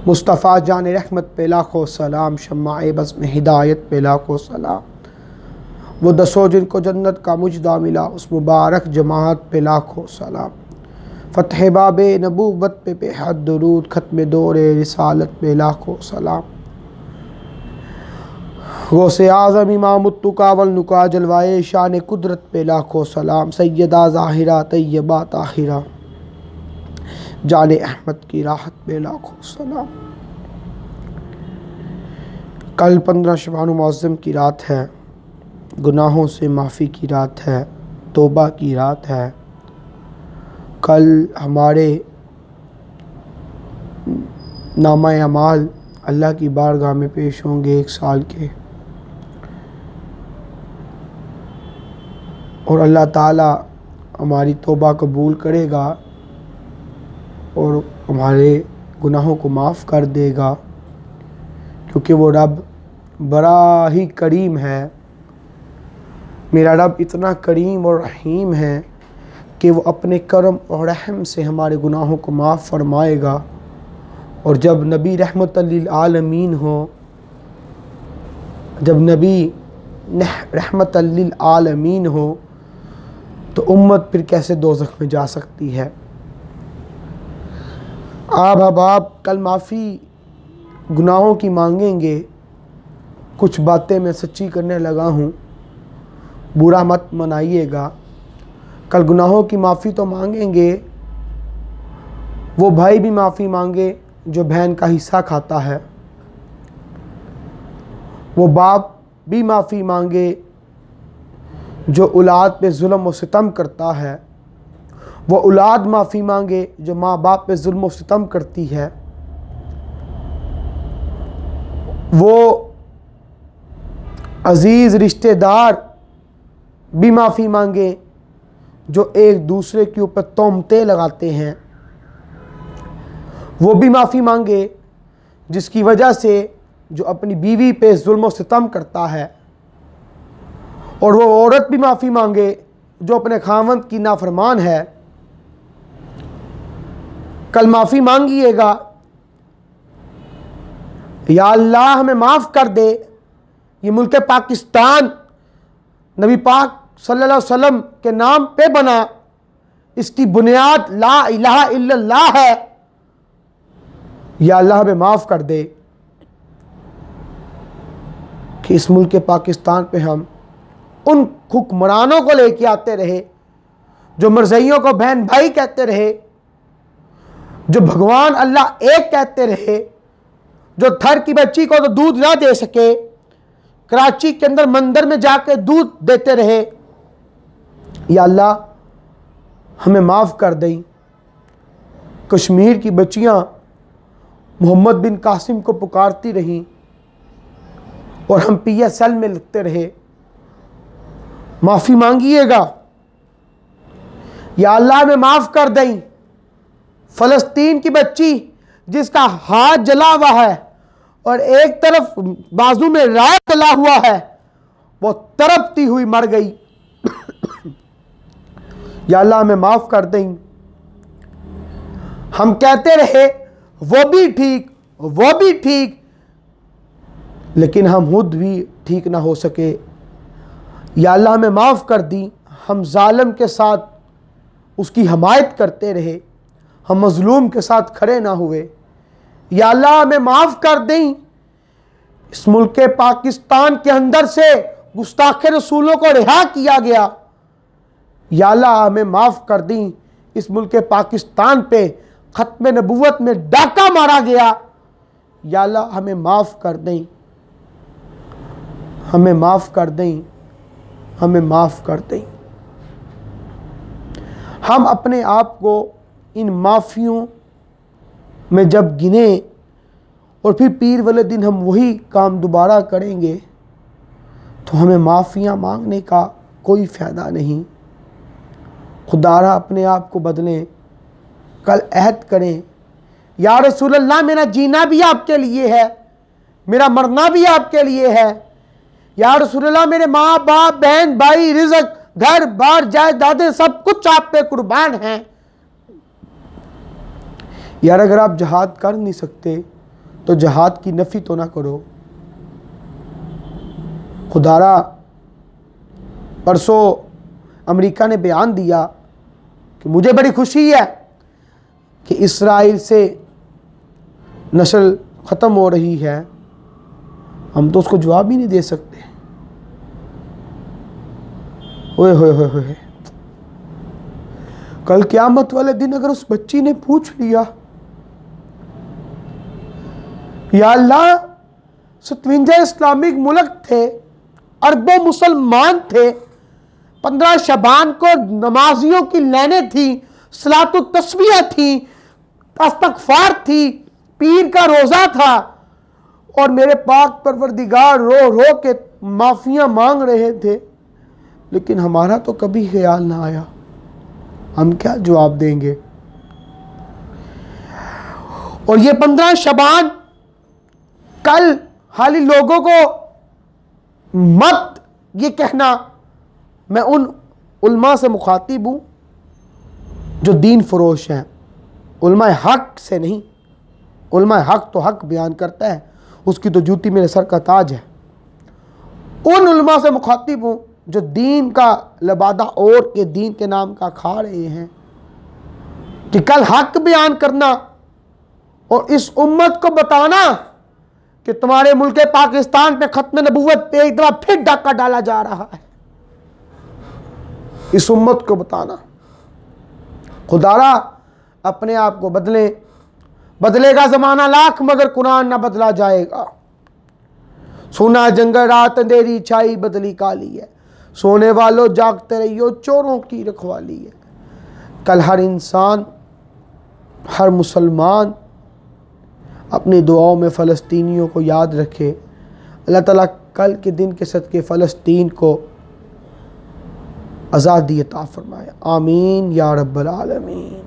मुस्तफ़ा जान रहमत पे लाखों सलाम, शम्माए बस में हिदायत पे लाखों सलाम। वो दसों जिनको जन्नत का मुजदा मिला, उस मुबारक जमात पे लाखों सलाम। फ़तह बाबे नबूवत पे बेहद दुरूद, ख़त्म दौरे रिसालत पे लाखों सलाम। गौसे आज़म इमामुत्तुका वल नुका, जलवाए शान कुदरत पे लाखों सलाम। सैयदा ज़ाहिरा तैयबा ताहिरा, जाने अहमद की राहत पे लाखों सलाम। कल 15 शबान मुअज़्ज़म की रात है, गुनाहों से माफ़ी की रात है, तौबा की रात है। कल हमारे नामा अमाल अल्लाह की बारगाह में पेश होंगे 1 साल के, और अल्लाह ताला हमारी तौबा कबूल करेगा और हमारे गुनाहों को माफ़ कर देगा, क्योंकि वो रब बड़ा ही करीम है। मेरा रब इतना करीम और रहीम है कि वो अपने करम और रहम से हमारे गुनाहों को माफ़ फरमाएगा। और जब नबी रहमत लिल आलमीन हो, जब नबी रहमत लिल आलमीन हो, तो उम्मत फिर कैसे दोज़ख में जा सकती है। आप कल माफ़ी गुनाहों की मांगेंगे। कुछ बातें मैं सच्ची करने लगा हूँ, बुरा मत मनाइएगा। कल गुनाहों की माफ़ी तो मांगेंगे, वो भाई भी माफ़ी मांगे जो बहन का हिस्सा खाता है, वो बाप भी माफ़ी मांगे जो औलाद पे जुल्म व सितम करता है, वो औलाद माफ़ी मांगे जो माँ बाप पे जुल्म व सितम करती है, वो अज़ीज़ रिश्तेदार भी माफ़ी मांगे जो एक दूसरे के ऊपर तोहमतें लगाते हैं, वो भी माफ़ी मांगे जिसकी वजह से जो अपनी बीवी पे जुल्म व सितम करता है, और वो औरत भी माफ़ी मांगे जो अपने खावंद की नाफरमान है। कल माफ़ी मांगिएगा, या अल्लाह हमें माफ़ कर दे, ये मुल्क पाकिस्तान नबी पाक सल्लल्लाहु अलैहि वसल्लम के नाम पे बना, इसकी बुनियाद ला इलाहा इल्लल्लाह है, या अल्लाह हमें माफ़ कर दे कि इस मुल्क पाकिस्तान पे हम उन हुक्मरानों को लेके आते रहे जो मरज़इयों को बहन भाई कहते रहे, जो भगवान अल्लाह एक कहते रहे, जो थर की बच्ची को तो दूध ना दे सके, कराची के अंदर मंदिर में जाके दूध देते रहे। या अल्लाह हमें माफ़ कर दें। कश्मीर की बच्चियां मोहम्मद बिन कासिम को पुकारती रहीं और हम PSL में लगते रहे। माफ़ी मांगिएगा। या अल्लाह हमें माफ़ कर दें। फ़लस्तीन की बच्ची जिसका हाथ जला हुआ है और एक तरफ बाजू में राख जला हुआ है, वो तड़पती हुई मर गई। या अल्लाह हमें माफ़ कर दें। हम कहते रहे वो भी ठीक, वो भी ठीक, लेकिन हम खुद भी ठीक ना हो सके। या अल्लाह हमें माफ़ कर दी। हम जालिम के साथ उसकी हमायत करते रहे, हम मज़लूम के साथ खड़े ना हुए। या अल्लाह हमें माफ़ कर दें। इस मुल्क पाकिस्तान के अंदर से गुस्ताखे रसूलों को रिहा किया गया। या अल्लाह हमें माफ़ कर दें। इस मुल्क पाकिस्तान पे ख़त्म नबूवत में डाका मारा गया। या अल्लाह हमें माफ़ कर दें, हमें माफ़ कर दें, हमें माफ़ कर दें। हम अपने आप को इन माफ़ियों में जब गिने और फिर पीर वाले दिन हम वही काम दोबारा करेंगे, तो हमें माफ़ियाँ मांगने का कोई फ़ायदा नहीं। खुदारा अपने आप को बदलें। कल अहद करें, या रसूल अल्लाह मेरा जीना भी आपके लिए है, मेरा मरना भी आपके लिए है। या रसूल अल्लाह मेरे माँ बाप बहन भाई रिज़्क घर बार जायदादें सब कुछ आप पे कुर्बान हैं। यार अगर आप जहाद कर नहीं सकते तो जहाद की नफ़ी तो ना करो। खुदारा परसों अमेरिका ने बयान दिया कि मुझे बड़ी खुशी है कि इसराइल से नस्ल ख़त्म हो रही है, हम तो उसको जवाब ही नहीं दे सकते। ओए होए होए होए, कल क़यामत वाले दिन अगर उस बच्ची ने पूछ लिया, या अल्लाह 57 इस्लामिक मुल्क थे, अरबों मुसलमान थे, 15 शबान को नमाजियों की लाइनें थी, सलातु तस्बीह थी, इस्तग़फ़ार थी, पीर का रोज़ा था, और मेरे पाक परवरदिगार रो रो के माफ़ियाँ मांग रहे थे, लेकिन हमारा तो कभी ख्याल ना आया। हम क्या जवाब देंगे? और ये 15 शबान कल हाली लोगों को मत ये कहना, मैं उन उलमा से मुखातिब हूँ जो दीन फरोश हैं, उलमा हक से नहीं। उलमा हक तो हक बयान करता है, उसकी तो जूती मेरे सर का ताज है। उन उलमा से मुखातिब हूँ जो दीन का लबादा ओढ़ के दीन के नाम का खा रहे हैं, कि कल हक बयान करना और इस उम्मत को बताना कि तुम्हारे मुल्क पाकिस्तान पे खत्म नबूवत पे एक दफा फिर डाका डाला जा रहा है। इस उम्मत को बताना। खुदारा अपने आप को बदले, बदलेगा ज़माना लाख मगर कुरान ना बदला जाएगा। सोना जंगल रात अंधेरी छाई बदली काली है, सोने वालों जागते रहियो चोरों की रखवाली है। कल हर इंसान, हर मुसलमान अपनी दुआओं में फ़लस्तीनियों को याद रखे। अल्लाह ताला कल के दिन के सदक़े फ़लस्तीन को आज़ादी अता फ़रमाए। आमीन या रब्बल आलमीन।